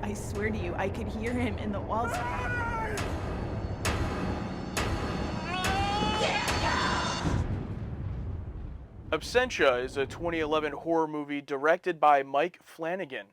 I swear to you, I could hear him in the walls. Absentia is a 2011 horror movie directed by Mike Flanagan.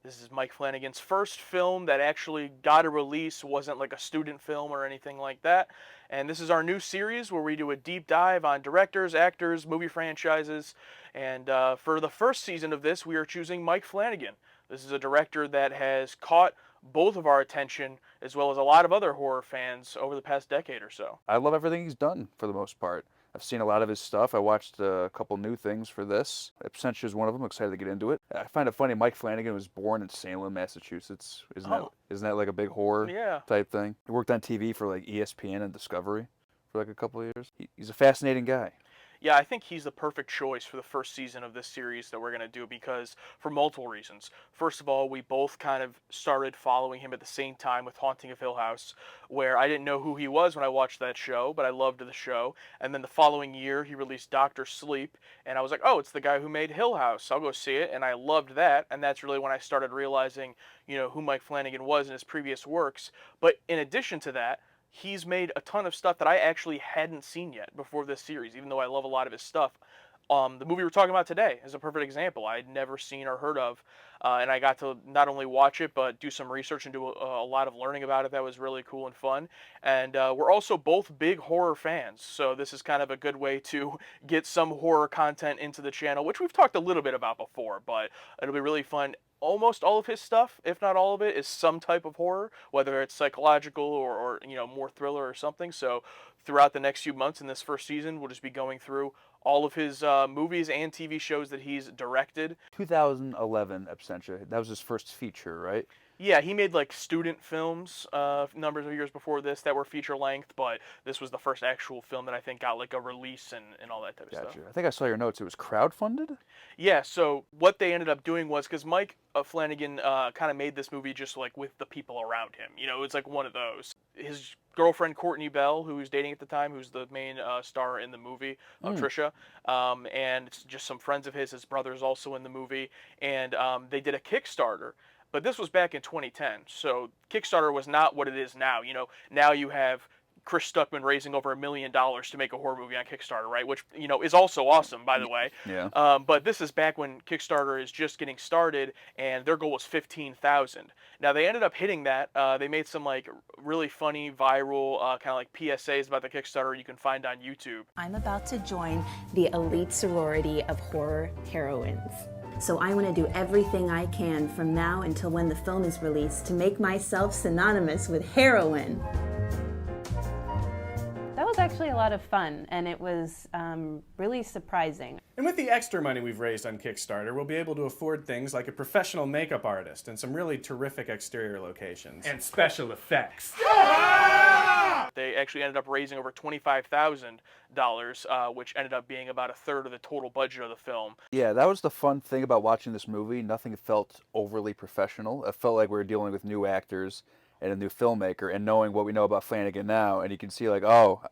This is Mike Flanagan's first film that actually got a release, wasn't like a student film or anything like that. And this is our new series where we do a deep dive on directors, actors, movie franchises. And for the first season of this, we are choosing Mike Flanagan. This is a director that has caught both of our attention, as well as a lot of other horror fans over the past decade or so. I love everything he's done for the most part. I've seen a lot of his stuff. I watched a couple new things for this. Absentia is one of them. I'm excited to get into it. I find it funny. Mike Flanagan was born in Salem, Massachusetts. Isn't that like a big horror Yeah. type thing? He worked on TV for like ESPN and Discovery for like a couple of years. He's a fascinating guy. Yeah, I think he's the perfect choice for the first season of this series that we're going to do because for multiple reasons. First of all, we both kind of started following him at the same time with Haunting of Hill House, where I didn't know who he was when I watched that show, but I loved the show. And then the following year, he released Doctor Sleep, and I was like, oh, it's the guy who made Hill House. I'll go see it, and I loved that. And that's really when I started realizing, who Mike Flanagan was in his previous works. But in addition to that, he's made a ton of stuff that I actually hadn't seen yet before this series, even though I love a lot of his stuff. The movie we're talking about today is a perfect example. I'd never seen or heard of, and I got to not only watch it, but do some research and do a lot of learning about it that was really cool and fun. And we're also both big horror fans, so this is kind of a good way to get some horror content into the channel, which we've talked a little bit about before, but it'll be really fun. Almost all of his stuff, if not all of it, is some type of horror, whether it's psychological or more thriller or something. So throughout the next few months in this first season, we'll just be going through all of his movies and TV shows that he's directed. 2011 Absentia. That was his first feature, right? Yeah, he made like student films numbers of years before this that were feature length, but this was the first actual film that I think got like a release and all that type of Gotcha. stuff. I think I saw your notes. It was crowdfunded? Yeah, so what they ended up doing was, because Mike Flanagan kind of made this movie just like with the people around him. It's like one of those. His girlfriend Courtney Bell, who he was dating at the time, who's the main star in the movie, Trisha, and it's just some friends of his brother's also in the movie, and they did a Kickstarter. But this was back in 2010, so Kickstarter was not what it is now. Now you have Chris Stuckman raising over $1 million to make a horror movie on Kickstarter, right? Which, is also awesome, by the way. Yeah. But this is back when Kickstarter is just getting started, and their goal was 15,000. Now, they ended up hitting that. They made some, like, really funny, viral, kind of like PSAs about the Kickstarter you can find on YouTube. I'm about to join the elite sorority of horror heroines. So I want to do everything I can from now until when the film is released to make myself synonymous with heroine. That was actually a lot of fun, and it was really surprising. And with the extra money we've raised on Kickstarter, we'll be able to afford things like a professional makeup artist and some really terrific exterior locations. And special effects. They actually ended up raising over $25,000, which ended up being about a third of the total budget of the film. Yeah, that was the fun thing about watching this movie. Nothing felt overly professional. It felt like we were dealing with new actors and a new filmmaker, and knowing what we know about Flanagan now, and you can see like, oh,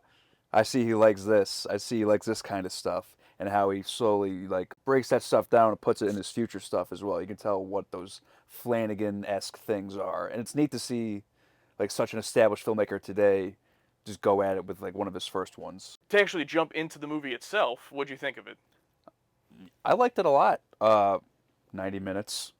I see he likes this. I see he likes this kind of stuff, and how he slowly like breaks that stuff down and puts it in his future stuff as well. You can tell what those Flanagan-esque things are, and it's neat to see like such an established filmmaker today just go at it with like one of his first ones. To actually jump into the movie itself, what'd you think of it? I liked it a lot. 90 minutes.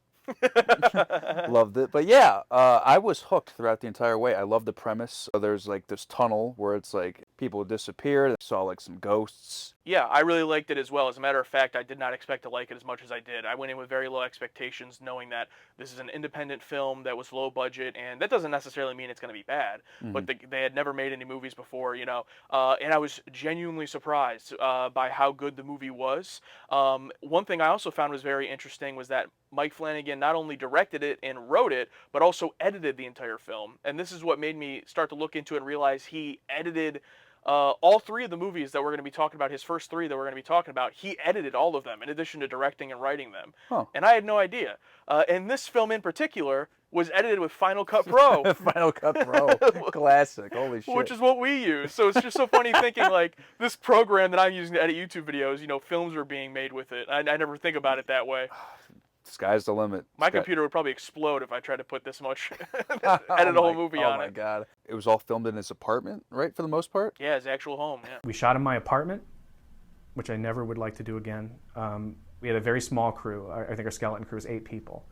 Loved it. But yeah, I was hooked throughout the entire way. I love the premise. There's like this tunnel where it's like people disappeared. I saw like some ghosts. Yeah, I really liked it as well. As a matter of fact, I did not expect to like it as much as I did. I went in with very low expectations, knowing that this is an independent film that was low budget, and that doesn't necessarily mean it's going to be bad, but they had never made any movies before, and I was genuinely surprised by how good the movie was. One thing I also found was very interesting was that Mike Flanagan not only directed it and wrote it, but also edited the entire film. And this is what made me start to look into it and realize he edited all three of the movies that we're going to be talking about, his first three that we're going to be talking about, he edited all of them in addition to directing and writing them. Huh. And I had no idea. And this film in particular was edited with Final Cut Pro. Final Cut Pro. Classic. Holy shit. Which is what we use. So it's just so funny thinking like this program that I'm using to edit YouTube videos, films are being made with it. I never think about it that way. sky's the limit. My Sky- computer would probably explode if I tried to put this much, edit a whole movie on Oh my it. god! It was all filmed in his apartment, right, for the most part. Yeah, his actual home. Yeah. We shot in my apartment, which I never would like to do again. We had a very small crew. I think our skeleton crew was 8 people,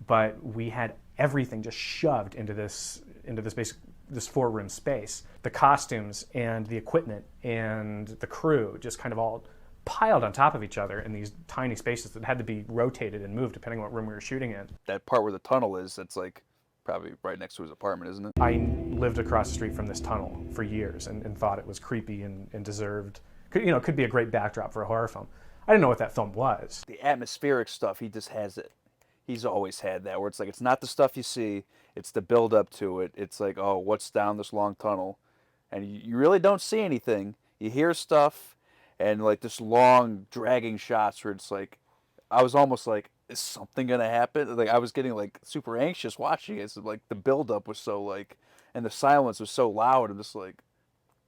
but we had everything just shoved into this this 4-room space. The costumes and the equipment and the crew just kind of all piled on top of each other in these tiny spaces that had to be rotated and moved depending on what room we were shooting in. That part where the tunnel is, that's like probably right next to his apartment, isn't it? I lived across the street from this tunnel for years and thought it was creepy and deserved, could be a great backdrop for a horror film. I didn't know what that film was. The atmospheric stuff, he just has it. He's always had that, where it's like, it's not the stuff you see, it's the build up to it. It's like, oh, what's down this long tunnel? And you really don't see anything. You hear stuff, and like this long dragging shots where it's like, I was almost like, is something gonna happen? Like I was getting like super anxious watching it. So, like the build up was so like, and the silence was so loud. I'm just like,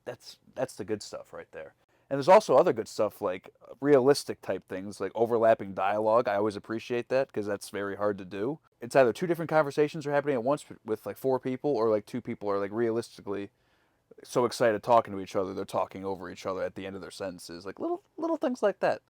that's the good stuff right there. And there's also other good stuff like realistic type things like overlapping dialogue. I always appreciate that because that's very hard to do. It's either 2 different conversations are happening at once with like 4 people, or like 2 people are like realistically so excited talking to each other they're talking over each other at the end of their sentences. Like little things like that.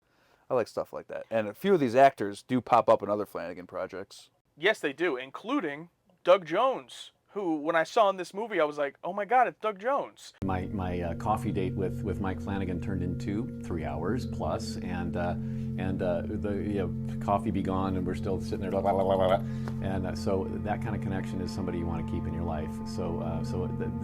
I like stuff like that. And a few of these actors do pop up in other Flanagan projects. Yes, they do, including Doug Jones, who, when I saw in this movie, I was like, oh my god, it's Doug Jones. My coffee date with Mike Flanagan turned into 3 hours plus, and the coffee be gone, and we're still sitting there, blah, blah, blah, blah, blah. And so that kind of connection is somebody you want to keep in your life. So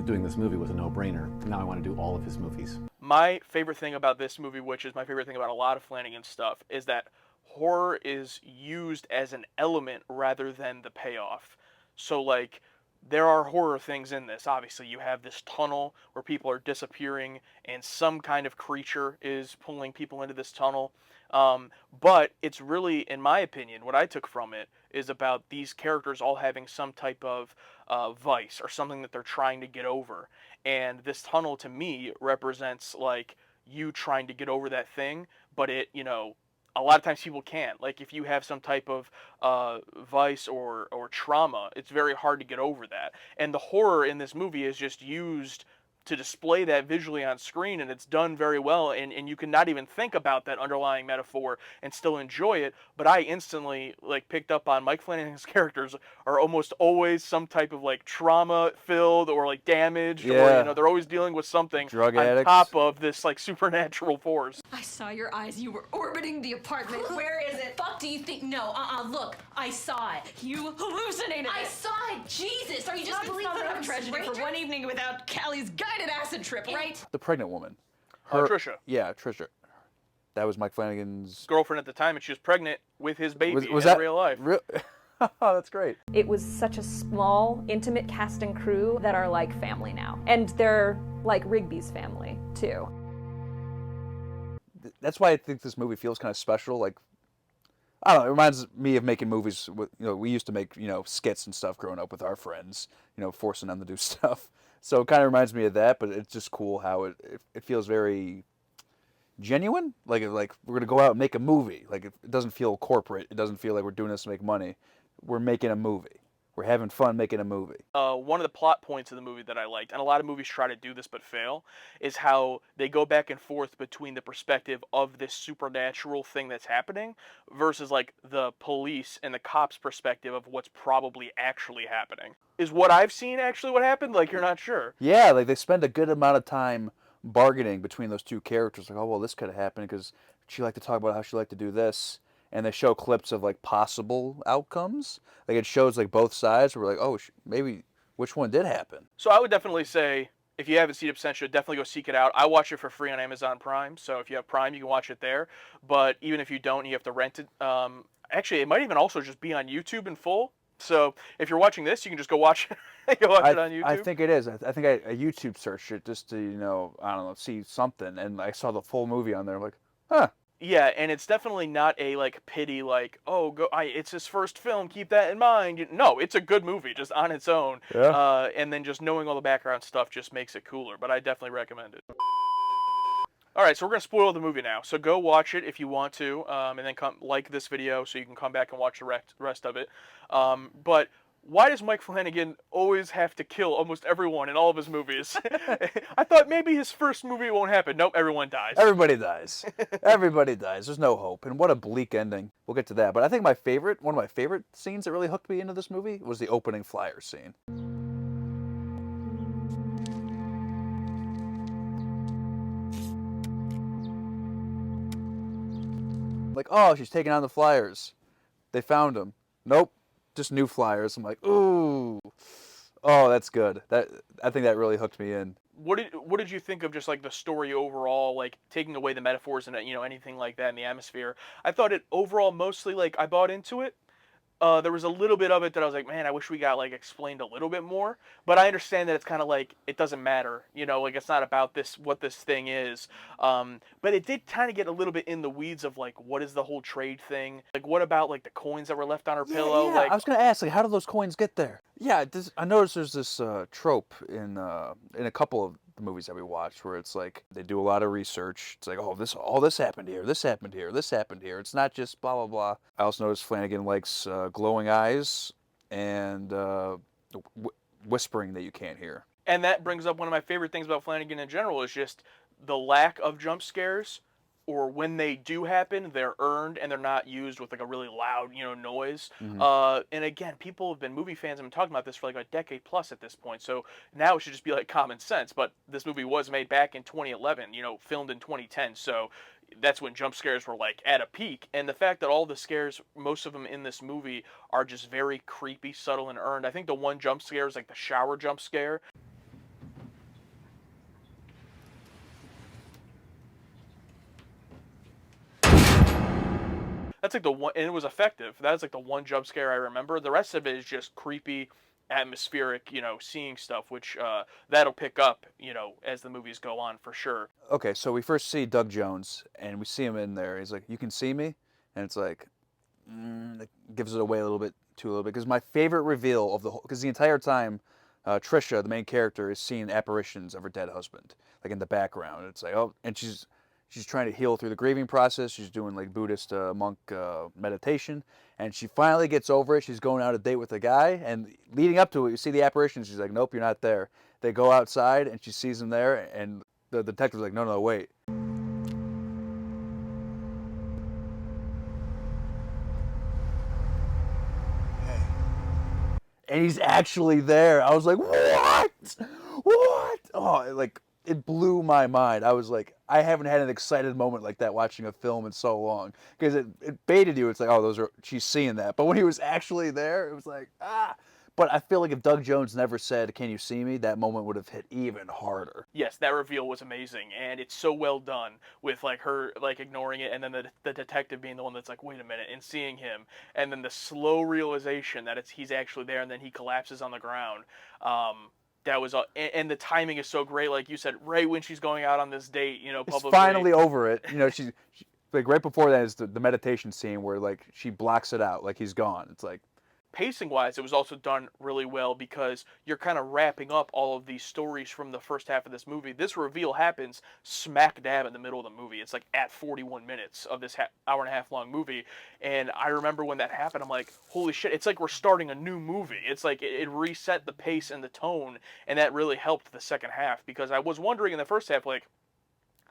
doing this movie was a no-brainer. Now I want to do all of his movies. My favorite thing about this movie, which is my favorite thing about a lot of Flanagan stuff, is that horror is used as an element rather than the payoff. So, like, there are horror things in this. Obviously, you have this tunnel where people are disappearing and some kind of creature is pulling people into this tunnel. But it's really, in my opinion, what I took from it is about these characters all having some type of vice or something that they're trying to get over. And this tunnel, to me, represents, like, you trying to get over that thing, but it, a lot of times people can't. Like, if you have some type of vice or trauma, it's very hard to get over that. And the horror in this movie is just used to display that visually on screen, and it's done very well, and you can not even think about that underlying metaphor and still enjoy it. But I instantly picked up on Mike Flanagan's characters are almost always some type of trauma filled or damaged, Yeah. or they're always dealing with something Drug on addicts. top of this supernatural force. I saw your eyes. You were orbiting the apartment. Where is it? Fuck do you think? No, look. I saw it. You hallucinated it. I saw it. Jesus, are you just believing that I'm tragedy for one evening without Callie's guided acid trip, right? The pregnant woman. Trisha. Yeah, Trisha. That was Mike Flanagan's Girlfriend at the time, and she was pregnant with his baby was in that real life. Oh, that's great. It was such a small, intimate cast and crew that are like family now. And they're like Rigby's family, too. That's why I think this movie feels kind of special. Like, I don't know, it reminds me of making movies with, we used to make, skits and stuff growing up with our friends, forcing them to do stuff. So it kind of reminds me of that, but it's just cool how it feels very genuine. Like we're going to go out and make a movie. Like, it doesn't feel corporate. It doesn't feel like we're doing this to make money. We're making a movie. We're having fun making a movie. One of the plot points of the movie that I liked, and a lot of movies try to do this but fail, is how they go back and forth between the perspective of this supernatural thing that's happening versus the police and the cops' perspective of what's probably actually happening. Is what I've seen actually what happened? You're not sure. Yeah, they spend a good amount of time bargaining between those two characters. Like, oh, well, this could have happened because she liked to talk about how she liked to do this. And they show clips of possible outcomes. It shows both sides. Where we're like, oh, maybe which one did happen. So I would definitely say, if you haven't seen Absentia, definitely go seek it out. I watch it for free on Amazon Prime. So if you have Prime, you can watch it there. But even if you don't, you have to rent it. Actually, it might even also just be on YouTube in full. So if you're watching this, you can just go watch it. It on YouTube. I think it is. I think I YouTube searched it just to I don't know, see something, and I saw the full movie on there. I'm like, huh. Yeah, and it's definitely not a pity it's his first film, keep that in mind. No, it's a good movie just on its own. Yeah. And then just knowing all the background stuff just makes it cooler, but I definitely recommend it. All right, so we're gonna spoil the movie now. So go watch it if you want to, and then come like this video so you can come back and watch the rest of it. But why does Mike Flanagan always have to kill almost everyone in all of his movies? I thought maybe his first movie won't happen. Nope, everyone dies. Everybody dies. Everybody dies. There's no hope. And what a bleak ending. We'll get to that. But I think one of my favorite scenes that really hooked me into this movie was the opening flyer scene. Like, oh, she's taking on the flyers. They found him. Nope, just new flyers. I'm like, ooh, oh, that's good. I think that really hooked me in. What did you think of just like the story overall, like taking away the metaphors and anything like that in the atmosphere? I thought it overall mostly like I bought into it. There was a little bit of it that I was like, man, I wish we got like explained a little bit more. But I understand that it's kind of like it doesn't matter, like it's not about what this thing is. But it did kind of get a little bit in the weeds of like what is the whole trade thing? Like what about like the coins that were left on her pillow? Yeah, Like I was gonna ask, like, how do those coins get there? Yeah, I noticed there's this trope in a couple of the movies that we watched where it's like they do a lot of research. It's like, oh, all this happened here, this happened here, this happened here. It's not just blah blah blah. I also noticed Flanagan likes glowing eyes and whispering that you can't hear. And that brings up one of my favorite things about Flanagan in general is just the lack of jump scares, or when they do happen, they're earned and they're not used with like a really loud, noise. Mm-hmm. And again, people have been movie fans have been talking about this for like a decade plus at this point. So now it should just be like common sense. But this movie was made back in 2011, filmed in 2010. So that's when jump scares were like at a peak. And the fact that all the scares, most of them in this movie, are just very creepy, subtle, and earned. I think the one jump scare is like the shower jump scare. That's like the one, and it was effective. That's like the one jump scare I remember. The rest of it is just creepy, atmospheric, seeing stuff, which that'll pick up, as the movies go on for sure. Okay, so we first see Doug Jones, and we see him in there. He's like, "You can see me," and it's like, it gives it away a little bit. Because my favorite reveal of because the entire time, Trisha, the main character, is seeing apparitions of her dead husband, like in the background. It's like, oh, and she's trying to heal through the grieving process. She's doing like Buddhist monk meditation, and she finally gets over it. She's going out on a date with a guy, and leading up to it, you see the apparition. She's like, "Nope, you're not there." They go outside, and she sees him there, and the detective's like, "No, wait." And he's actually there. I was like, "What? What?" Oh, like, it blew my mind. I was like, I haven't had an excited moment like that watching a film in so long. Because it baited you. It's like, oh, she's seeing that. But when he was actually there, it was like, ah. But I feel like if Doug Jones never said, "Can you see me?" that moment would have hit even harder. Yes, that reveal was amazing, and it's so well done with like her like ignoring it, and then the detective being the one that's like, "Wait a minute," and seeing him, and then the slow realization that he's actually there, and then he collapses on the ground. That was and the timing is so great, like you said, right when she's going out on this date, publicly. It's finally over it. She's like right before that is the meditation scene where like she blocks it out, like he's gone. It's like. Pacing-wise, it was also done really well because you're kind of wrapping up all of these stories from the first half of this movie. This reveal happens smack dab in the middle of the movie. It's like at 41 minutes of this hour and a half long movie. And I remember when that happened, I'm like, holy shit, it's like we're starting a new movie. It's like it reset the pace and the tone, and that really helped the second half because I was wondering in the first half, like,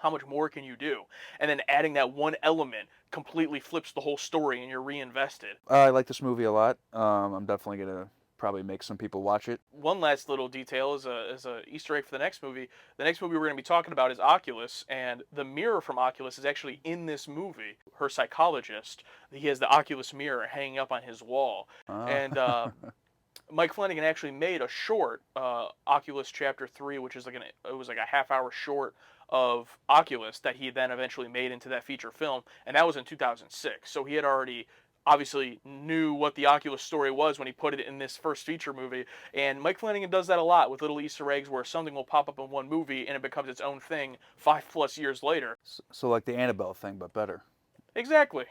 how much more can you do? And then adding that one element completely flips the whole story and you're reinvested. I like this movie a lot. I'm definitely going to probably make some people watch it. One last little detail is a Easter egg for the next movie. The next movie we're going to be talking about is Oculus, and the mirror from Oculus is actually in this movie. Her psychologist, he has the Oculus mirror hanging up on his wall. And Mike Flanagan actually made a short, Oculus Chapter 3, which is it was like a half-hour short of Oculus that he then eventually made into that feature film, and that was in 2006. So he had already obviously knew what the Oculus story was when he put it in this first feature movie, and Mike Flanagan does that a lot with little Easter eggs where something will pop up in one movie and it becomes its own thing 5+ years later. So like the Annabelle thing, but better. Exactly.